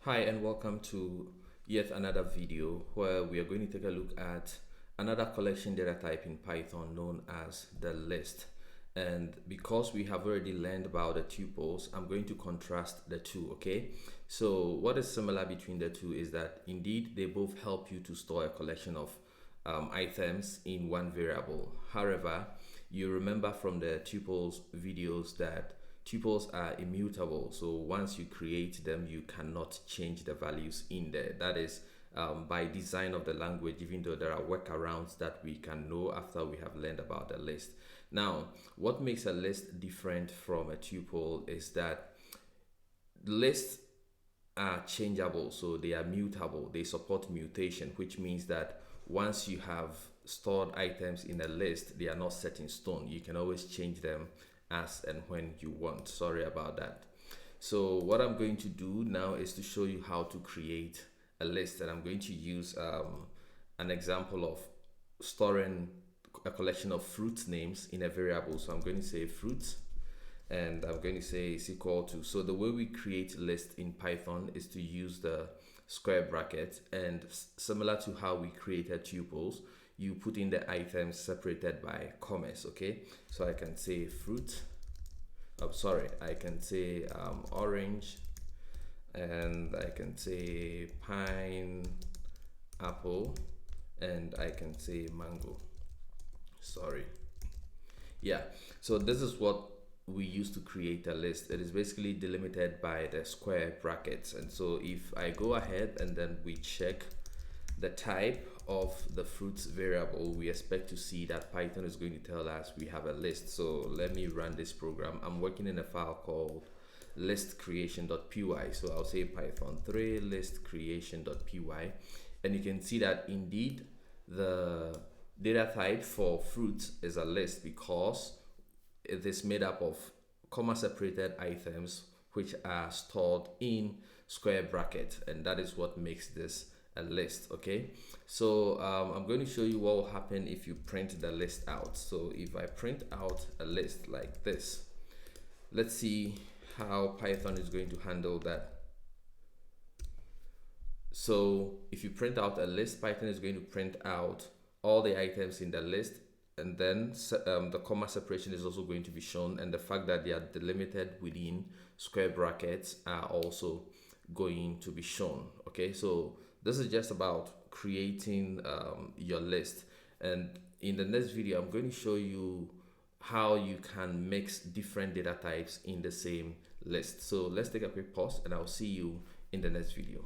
Hi and welcome to yet another video where we are going to take a look at another collection data type in Python known as the list. And because we have already learned about the tuples, I'm going to contrast the two, okay? So what is similar between the two is that indeed they both help you to store a collection of items in one variable. However, you remember from the tuples videos that tuples are immutable, so once you create them you cannot change the values in there. That is by design of the language, even though there are workarounds that we can know after we have learned about the list. Now, what makes a list different from a tuple is that lists are changeable, so they are mutable. They support mutation, which means that once you have stored items in a list, they are not set in stone. You can always change them as and when you want. Sorry about that. So what I'm going to do now is to show you how to create a list, and I'm going to use an example of storing a collection of fruit names in a variable. So I'm going to say fruits, and I'm going to say is equal to. So the way we create list in Python is to use the square bracket, and similar to how we created tuples, you put in the items separated by commas. Okay, so I can say fruit, I can say orange, and I can say pine apple, and I can say mango. Yeah, so this is what we use to create a list. It is basically delimited by the square brackets. And so if I go ahead and then we check the type of the fruits variable, we expect to see that Python is going to tell us we have a list. So let me run this program. I'm working in a file called listcreation.py. So I'll say python 3 listcreation.py, and you can see that indeed the data type for fruits is a list because it is made up of comma separated items which are stored in square bracket, and that is what makes this a list. Okay, so I'm going to show you what will happen if you print the list out. So if I print out a list like this, let's see how Python is going to handle that. So if you print out a list, Python is going to print out all the items in the list, and then the comma separation is also going to be shown, and the fact that they are delimited within square brackets are also going to be shown. Okay, so this is just about creating your list, and in the next video I'm going to show you how you can mix different data types in the same list. So let's take a quick pause and I'll see you in the next video.